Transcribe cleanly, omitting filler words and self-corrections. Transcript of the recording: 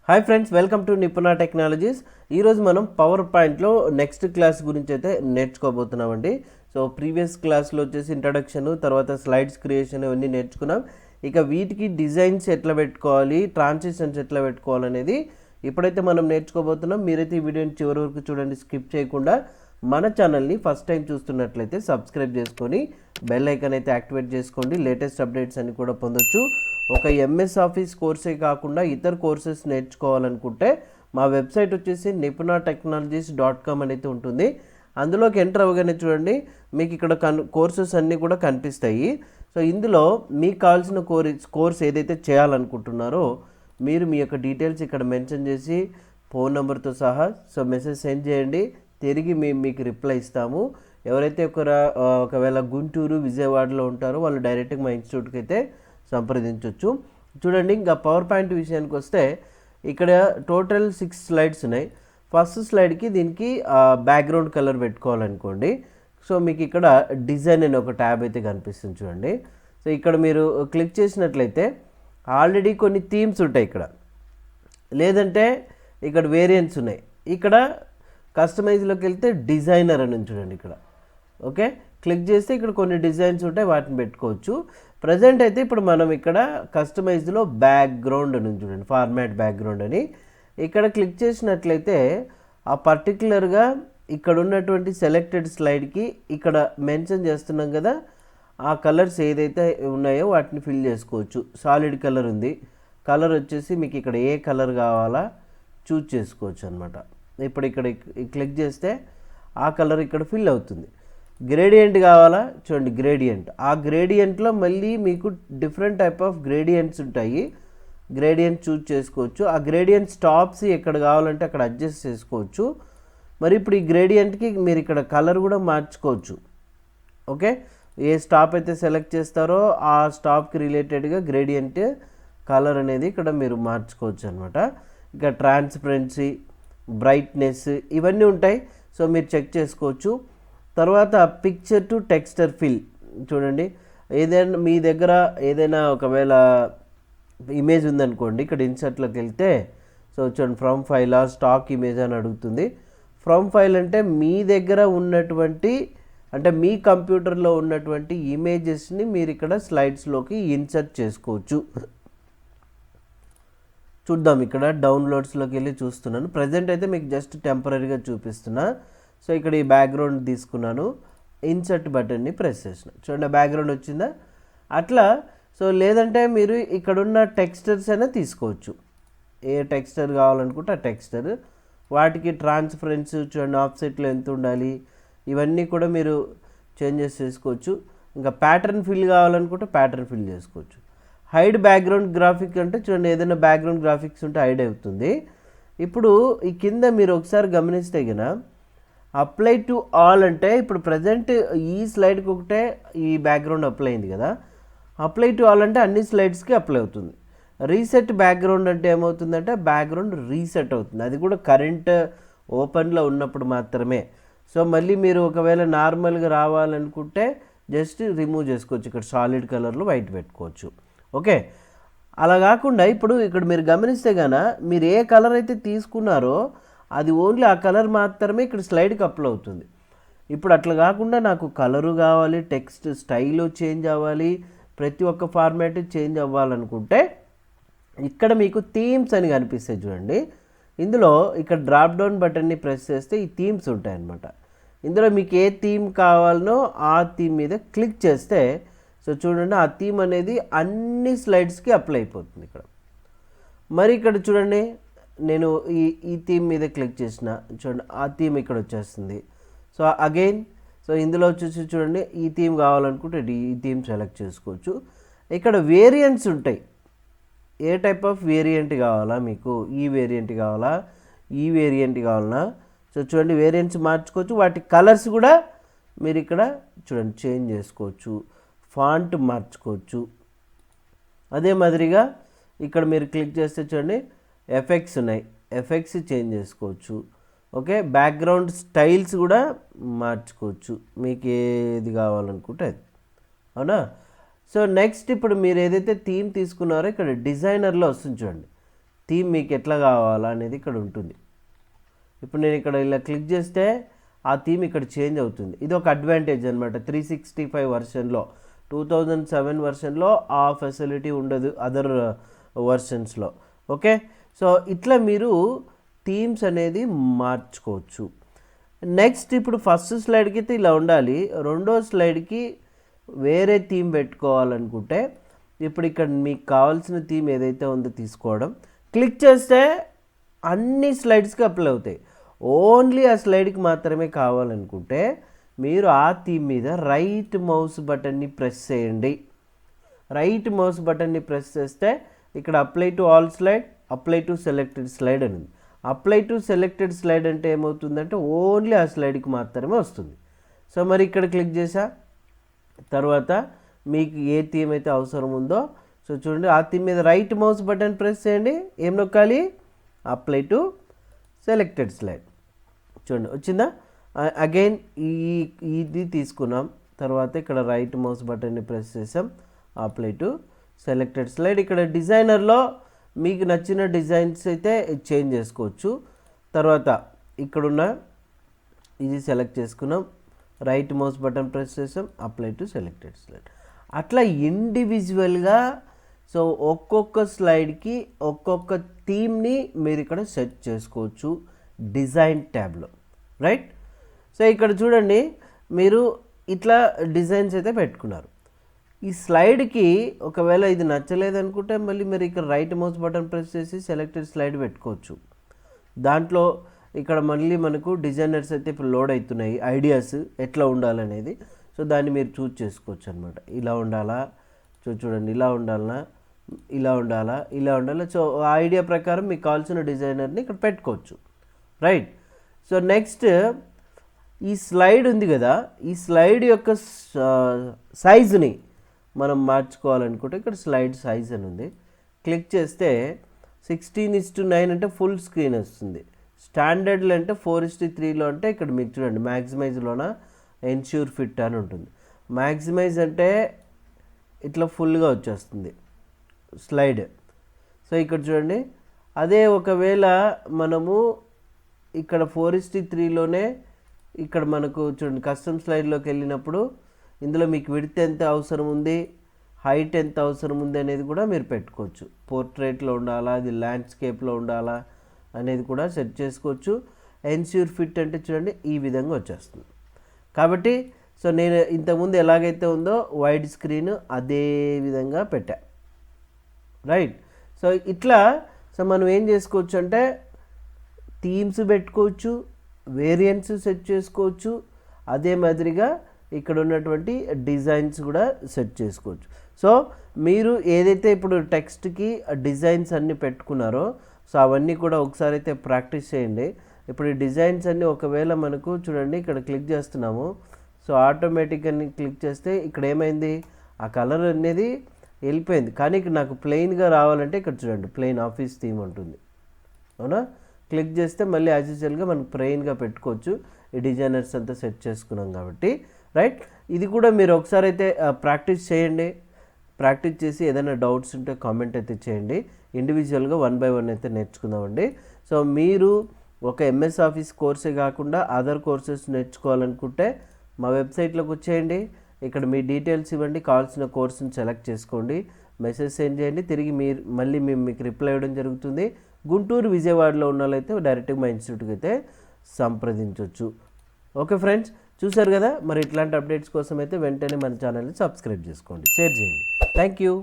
Hi friends, welcome to Nipuna Technologies. ఈరోజు మనం power పాయింట్లో నెక్స్ట్ క్లాస్ గురించి అయితే నేర్చుకోబోతున్నామండి. సో ప్రీవియస్ క్లాస్లో వచ్చేసి ఇంట్రడక్షన్, తర్వాత స్లైడ్స్ క్రియేషన్ ఇవన్నీ నేర్చుకున్నాం. ఇక వీటికి డిజైన్స్ ఎట్లా పెట్టుకోవాలి, ట్రాన్సిషన్స్ ఎట్లా పెట్టుకోవాలనేది ఇప్పుడైతే మనం నేర్చుకోబోతున్నాం. మీరైతే ఈ వీడియోని చివరి వరకు చూడండి, స్కిప్ చేయకుండా. మన ఛానల్ని ఫస్ట్ టైం చూస్తున్నట్లయితే సబ్స్క్రైబ్ చేసుకొని బెల్ ఐకాన్ అయితే యాక్టివేట్ చేసుకోండి. లేటెస్ట్ అప్డేట్స్ అన్ని కూడా పొందొచ్చు. ఒక ఎంఎస్ ఆఫీస్ కోర్సే కాకుండా ఇతర కోర్సెస్ నేర్చుకోవాలనుకుంటే మా వెబ్సైట్ వచ్చేసి nipuna.technologies.com అనేది ఉంటుంది. అందులోకి ఎంటర్ అవ్వగానే చూడండి, మీకు ఇక్కడ కోర్సెస్ అన్నీ కూడా కనిపిస్తాయి. సో ఇందులో మీకు కావాల్సిన కోర్స్ ఏదైతే చేయాలనుకుంటున్నారో మీరు మీ యొక్క డీటెయిల్స్ ఇక్కడ మెన్షన్ చేసి ఫోన్ నెంబర్తో సహా సో మెసేజ్ సెండ్ చేయండి. తిరిగి మేము మీకు రిప్లై ఇస్తాము. ఎవరైతే ఒకవేళ గుంటూరు, విజయవాడలో ఉంటారో వాళ్ళు డైరెక్ట్గా మా ఇన్స్టిట్యూట్కి అయితే సంప్రదించవచ్చు. చూడండి, ఇంకా పవర్ పాయింట్ విషయానికి వస్తే ఇక్కడ టోటల్ 6 స్లైడ్స్ ఉన్నాయి. ఫస్ట్ స్లైడ్కి దీనికి బ్యాక్గ్రౌండ్ కలర్ పెట్టుకోవాలనుకోండి. సో మీకు ఇక్కడ డిజైన్ అనే ఒక ట్యాబ్ అయితే కనిపిస్తుంది చూడండి. సో ఇక్కడ మీరు క్లిక్ చేసినట్లయితే ఆల్రెడీ కొన్ని థీమ్స్ ఉంటాయి ఇక్కడ, లేదంటే ఇక్కడ వేరియంట్స్ ఉన్నాయి. ఇక్కడ కస్టమైజ్లోకి వెళ్తే డిజైనర్ అని చూడండి ఇక్కడ. ఓకే, క్లిక్ చేస్తే ఇక్కడ కొన్ని డిజైన్స్ ఉంటాయి, వాటిని పెట్టుకోవచ్చు. ప్రజెంట్ అయితే ఇప్పుడు మనం ఇక్కడ కస్టమైజ్లో బ్యాక్గ్రౌండ్ అని చూడండి, ఫార్మాట్ బ్యాక్గ్రౌండ్ అని ఇక్కడ క్లిక్ చేసినట్లయితే ఆ పర్టికులర్గా ఇక్కడ ఉన్నటువంటి సెలెక్టెడ్ స్లైడ్కి ఇక్కడ మెన్షన్ చేస్తున్నాం కదా, ఆ కలర్స్ ఏదైతే ఉన్నాయో వాటిని ఫిల్ చేసుకోవచ్చు. సాలిడ్ కలర్ ఉంది, కలర్ వచ్చేసి మీకు ఇక్కడ ఏ కలర్ కావాలా చూజ్ చేసుకోవచ్చు అనమాట. ఇప్పుడు ఇక్కడ క్లిక్ చేస్తే ఆ కలర్ ఇక్కడ ఫిల్ అవుతుంది. గ్రేడియంట్ కావాలా చూడండి, గ్రేడియంట్. ఆ గ్రేడియంట్లో మళ్ళీ మీకు డిఫరెంట్ టైప్ ఆఫ్ గ్రేడియంట్స్ ఉంటాయి, గ్రేడియంట్ చూజ్ చేసుకోవచ్చు. ఆ గ్రేడియంట్ స్టాప్స్ ఎక్కడ కావాలంటే అక్కడ అడ్జస్ట్ చేసుకోవచ్చు. మరి ఇప్పుడు ఈ గ్రేడియంట్కి మీరు ఇక్కడ కలర్ కూడా మార్చుకోవచ్చు. ఓకే, ఏ స్టాప్ అయితే సెలెక్ట్ చేస్తారో ఆ స్టాప్కి రిలేటెడ్గా గ్రేడియంట్ కలర్ అనేది ఇక్కడ మీరు మార్చుకోవచ్చు అనమాట. ఇక ట్రాన్స్పరెన్సీ, బ్రైట్నెస్ ఇవన్నీ ఉంటాయి, సో మీరు చెక్ చేసుకోవచ్చు. తర్వాత పిక్చర్ టు టెక్స్చర్ ఫిల్ చూడండి. ఏదైనా మీ దగ్గర ఏదైనా ఒకవేళ ఇమేజ్ ఉందనుకోండి, ఇక్కడ ఇన్సర్ట్లోకి వెళ్తే సో చూడండి, ఫ్రమ్ ఫైల్ స్టాక్ ఇమేజ్ అని అడుగుతుంది. ఫ్రమ్ ఫైల్ అంటే మీ దగ్గర ఉన్నటువంటి, అంటే మీ కంప్యూటర్లో ఉన్నటువంటి ఇమేజెస్ని మీరు ఇక్కడ స్లైడ్స్లోకి ఇన్సర్ట్ చేసుకోవచ్చు. చూద్దాం, ఇక్కడ డౌన్లోడ్స్లోకి వెళ్ళి చూస్తున్నాను. ప్రజెంట్ అయితే మీకు జస్ట్ టెంపరీగా చూపిస్తున్నా. సో ఇక్కడ ఈ బ్యాక్గ్రౌండ్ తీసుకున్నాను, ఇన్సర్ట్ బటన్ని ప్రెస్ చేసిన, చూడండి బ్యాక్గ్రౌండ్ వచ్చిందా. అట్లా సో లేదంటే మీరు ఇక్కడున్న టెక్స్చర్స్ అయినా తీసుకోవచ్చు. ఏ టెక్స్చర్ కావాలనుకుంటే ఆ టెక్స్చర్, వాటికి ట్రాన్స్పరెన్స్ చూడండి, ఆఫ్సెట్లో ఎంత ఉండాలి, ఇవన్నీ కూడా మీరు చేంజెస్ చేసుకోవచ్చు. ఇంకా ప్యాటర్న్ ఫిల్ కావాలనుకుంటే ప్యాటర్న్ ఫిల్ చేసుకోవచ్చు. హైడ్ బ్యాక్గ్రౌండ్ గ్రాఫిక్ అంటే చూడండి, ఏదైనా బ్యాక్గ్రౌండ్ గ్రాఫిక్స్ ఉంటే హైడ్ అవుతుంది. ఇప్పుడు ఈ కింద మీరు ఒకసారి గమనిస్తే కనుక అప్లై టు ఆల్ అంటే ఇప్పుడు ప్రజెంట్ ఈ స్లైడ్కి ఒకటే ఈ బ్యాక్గ్రౌండ్ అప్లై అయింది కదా. అప్లై టు ఆల్ అంటే అన్ని స్లైడ్స్కి అప్లై అవుతుంది. రీసెట్ బ్యాక్గ్రౌండ్ అంటే ఏమవుతుందంటే బ్యాక్గ్రౌండ్ రీసెట్ అవుతుంది, అది కూడా కరెంట్ ఓపెన్లో ఉన్నప్పుడు మాత్రమే. సో మళ్ళీ మీరు ఒకవేళ నార్మల్గా రావాలనుకుంటే జస్ట్ రిమూవ్ చేసుకోవచ్చు, ఇక్కడ సాలిడ్ కలర్లో వైట్ పెట్టుకోవచ్చు. ఓకే, అలా కాకుండా ఇప్పుడు ఇక్కడ మీరు గమనిస్తే కనుక మీరు ఏ కలర్ అయితే తీసుకున్నారో అది ఓన్లీ ఆ కలర్ మాత్రమే ఇక్కడ స్లైడ్కి అప్లై అవుతుంది. ఇప్పుడు అట్లా కాకుండా నాకు కలరు కావాలి, టెక్స్ట్ స్టైల్ చేంజ్ అవ్వాలి, ప్రతి ఒక్క ఫార్మాట్ చేంజ్ అవ్వాలనుకుంటే ఇక్కడ మీకు థీమ్స్ అని కనిపిస్తాయి చూడండి. ఇందులో ఇక్కడ డ్రాప్ డౌన్ బటన్ని ప్రెస్ చేస్తే ఈ థీమ్స్ ఉంటాయన్నమాట. ఇందులో మీకు ఏ థీమ్ కావాలనో ఆ థీమ్ మీద క్లిక్ చేస్తే సో చూడండి, ఆ థీమ్ అనేది అన్ని స్లైడ్స్కి అప్లై అయిపోతుంది ఇక్కడ. మరి ఇక్కడ చూడండి, నేను ఈ థీమ్ మీద క్లిక్ చేసిన చూడండి, ఆ థీమ్ ఇక్కడ వచ్చేస్తుంది. సో అగైన్ సో ఇందులో వచ్చేసి చూడండి, ఈ థీమ్ కావాలనుకుంటే ఈ థీమ్ సెలెక్ట్ చేసుకోవచ్చు. ఇక్కడ వేరియంట్స్ ఉంటాయి, ఏ టైప్ ఆఫ్ వేరియంట్ కావాలా మీకు, ఈ వేరియంట్ కావాలా, ఈ వేరియంట్ కావాలన్నా. సో చూడండి, వేరియంట్స్ మార్చుకోవచ్చు, వాటి కలర్స్ కూడా మీరు ఇక్కడ చూడండి చేంజ్ చేసుకోవచ్చు, ఫాంట్ మార్చుకోవచ్చు. అదే మాదిరిగా ఇక్కడ మీరు క్లిక్ చేస్తే చూడండి ఎఫెక్ట్స్ ఉన్నాయి, ఎఫెక్ట్స్ చేంజ్ చేసుకోవచ్చు. ఓకే, బ్యాక్గ్రౌండ్ స్టైల్స్ కూడా మార్చుకోవచ్చు, మీకు ఏది కావాలనుకుంటే అది. అవునా. సో నెక్స్ట్ ఇప్పుడు మీరు ఏదైతే థీమ్ తీసుకున్నారో ఇక్కడ డిజైనర్లో వస్తుంది చూడండి, థీమ్ మీకు ఎట్లా కావాలా అనేది ఇక్కడ ఉంటుంది. ఇప్పుడు నేను ఇక్కడ ఇలా క్లిక్ చేస్తే ఆ థీమ్ ఇక్కడ చేంజ్ అవుతుంది. ఇది ఒక అడ్వాంటేజ్ అనమాట. 365 వర్షన్లో 2007 వర్షన్లో ఆ ఫెసిలిటీ ఉండదు అదర్ వర్షన్స్లో. ఓకే, సో ఇట్లా మీరు థీమ్స్ అనేది మార్చుకోవచ్చు. నెక్స్ట్ ఇప్పుడు ఫస్ట్ స్లైడ్కి అయితే ఇలా ఉండాలి. రెండో స్లైడ్కి వేరే థీమ్ పెట్టుకోవాలనుకుంటే ఇప్పుడు ఇక్కడ మీకు కావాల్సిన థీమ్ ఏదైతే ఉందో తీసుకోవడం, క్లిక్ చేస్తే అన్ని స్లైడ్స్కి అప్లై అవుతాయి. ఓన్లీ ఆ స్లైడ్కి మాత్రమే కావాలనుకుంటే మీరు ఆ థీమ్ మీద రైట్ మౌస్ బటన్ని ప్రెస్ చేయండి. రైట్ మౌస్ బటన్ని ప్రెస్ చేస్తే ఇక్కడ apply to all slide, apply to selected slide అని ఉంది. అప్లై టు సెలెక్టెడ్ స్లైడ్ అంటే ఏమవుతుందంటే ఓన్లీ ఆ స్లైడ్కి మాత్రమే వస్తుంది. సో మరి ఇక్కడ క్లిక్ చేసా తర్వాత మీకు ఏ థీమ్ అయితే అవసరం ఉందో సో చూడండి ఆ థీమ్ మీద రైట్ మౌస్ బటన్ ప్రెస్ చేయండి. ఏం నొక్కాలి? Apply to selected slide. చూడండి వచ్చిందా? అగైన్ ఇది తీసుకున్నాం తర్వాత ఇక్కడ రైట్ మౌస్ బటన్ని ప్రెస్ చేసాం, అప్లై టు సెలెక్టెడ్ స్లైడ్. ఇక్కడ డిజైనర్లో మీకు నచ్చిన డిజైన్స్ అయితే చేంజ్ చేసుకోవచ్చు. తర్వాత ఇక్కడున్న ఇది సెలెక్ట్ చేసుకున్నాం, రైట్ మౌస్ బటన్ ప్రెస్ చేసాం, అప్లై టు సెలెక్టెడ్ స్లైడ్. అట్లా ఇండివిజువల్గా సో ఒక్కొక్క స్లైడ్కి ఒక్కొక్క థీమ్ని మీరు ఇక్కడ సెట్ చేసుకోవచ్చు డిజైన్ ట్యాబ్లో, రైట్? సో ఇక్కడ చూడండి మీరు ఇట్లా డిజైన్స్ అయితే పెట్టుకున్నారు. ఈ స్లైడ్కి ఒకవేళ ఇది నచ్చలేదనుకుంటే మళ్ళీ మీరు ఇక్కడ రైట్ మౌస్ బటన్ ప్రెస్ చేసి సెలెక్టెడ్ స్లైడ్ పెట్టుకోవచ్చు. దాంట్లో ఇక్కడ మళ్ళీ మనకు డిజైనర్స్ అయితే ఇప్పుడు లోడ్ అవుతున్నాయి, ఐడియాస్ ఎట్లా ఉండాలనేది. సో దాన్ని మీరు చూస్ చేసుకోవచ్చు అనమాట. ఇలా ఉండాలా, చూడండి ఇలా ఉండాలనా, ఇలా ఉండాలా, ఇలా ఉండాలా. సో ఆ ఐడియా ప్రకారం మీకు కావాల్సిన డిజైనర్ని ఇక్కడ పెట్టుకోవచ్చు, రైట్? సో నెక్స్ట్ ఈ స్లైడ్ ఉంది కదా, ఈ స్లైడ్ యొక్క సైజుని మనం మార్చుకోవాలనుకుంటే ఇక్కడ స్లైడ్ సైజ్ అని ఉంది. క్లిక్ చేస్తే 16:9 అంటే ఫుల్ స్క్రీన్ వస్తుంది. స్టాండర్డ్లో అంటే 4:3లో అంటే ఇక్కడ మీకు చూడండి మ్యాక్సిమైజ్లోన ఎన్ష్యూర్ ఫిట్ అని ఉంటుంది. మ్యాక్సిమైజ్ అంటే ఇట్లా ఫుల్గా వచ్చేస్తుంది స్లైడ్. సో ఇక్కడ చూడండి అదే ఒకవేళ మనము ఇక్కడ 4:3లోనే ఇక్కడ మనకు చూడండి కస్టమ్ స్లైడ్లోకి వెళ్ళినప్పుడు ఇందులో మీకు విడ్త్ ఎంత అవసరం ఉంది, హైట్ ఎంత అవసరం ఉంది అనేది కూడా మీరు పెట్టుకోవచ్చు. పోర్ట్రేట్లో ఉండాలా, అది ల్యాండ్స్కేప్లో ఉండాలా అనేది కూడా సెట్ చేసుకోవచ్చు. ఎన్ష్యూర్ ఫిట్ అంటే చూడండి ఈ విధంగా వచ్చేస్తుంది. కాబట్టి సో నేను ఇంతకుముందు ఎలాగైతే ఉందో వైడ్ స్క్రీన్ అదే విధంగా పెట్టా, రైట్? సో ఇట్లా సో మనం ఏం చేసుకోవచ్చు అంటే థీమ్స్ పెట్టుకోవచ్చు, వేరియంట్స్ సెట్ చేసుకోవచ్చు, అదే మాదిరిగా ఇక్కడ ఉన్నటువంటి డిజైన్స్ కూడా సెట్ చేసుకోవచ్చు. సో మీరు ఏదైతే ఇప్పుడు టెక్స్ట్కి డిజైన్స్ అన్నీ పెట్టుకున్నారో సో అవన్నీ కూడా ఒకసారి అయితే ప్రాక్టీస్ చేయండి. ఇప్పుడు ఈ డిజైన్స్ అన్నీ ఒకవేళ మనకు చూడండి ఇక్కడ క్లిక్ చేస్తున్నాము, సో ఆటోమేటిక్గా క్లిక్ చేస్తే ఇక్కడ ఏమైంది ఆ కలర్ అనేది వెళ్ళిపోయింది. కానీ ఇక్కడ నాకు ప్లెయిన్గా రావాలంటే ఇక్కడ చూడండి ప్లెయిన్ ఆఫీస్ థీమ్ ఉంటుంది, అవునా? క్లిక్ చేస్తే మళ్ళీ యాజ్ యూజువల్గా మనం ప్లెయిన్గా పెట్టుకోవచ్చు. ఈ డిజైనర్స్ అంతా సెట్ చేసుకున్నాం కాబట్టి, రైట్? ఇది కూడా మీరు ఒకసారి అయితే ప్రాక్టీస్ చేయండి. ప్రాక్టీస్ చేసి ఏదైనా డౌట్స్ ఉంటే కామెంట్ అయితే చేయండి. ఇండివిజువల్గా 1 by 1 అయితే నేర్చుకుందామండి. సో మీరు ఒక ఎంఎస్ ఆఫీస్ కోర్సే కాకుండా అదర్ కోర్సెస్ నేర్చుకోవాలనుకుంటే మా వెబ్సైట్లోకి వచ్చేయండి. ఇక్కడ మీ డీటెయిల్స్ ఇవ్వండి, కావాల్సిన కోర్సుని సెలెక్ట్ చేసుకోండి, మెసేజ్ సెండ్ చేయండి. తిరిగి మళ్ళీ మేము మీకు రిప్లై ఇవ్వడం జరుగుతుంది. గుంటూరు విజయవాడలో ఉన్న వాళ్ళైతే డైరెక్ట్గా మా ఇన్స్టిట్యూట్కి అయితే సంప్రదించవచ్చు. ఓకే ఫ్రెండ్స్, చూసారు కదా. మరి ఇట్లాంటి అప్డేట్స్ కోసం అయితే వెంటనే మన ఛానల్ని సబ్స్క్రైబ్ చేసుకోండి, షేర్ చేయండి. Thank you.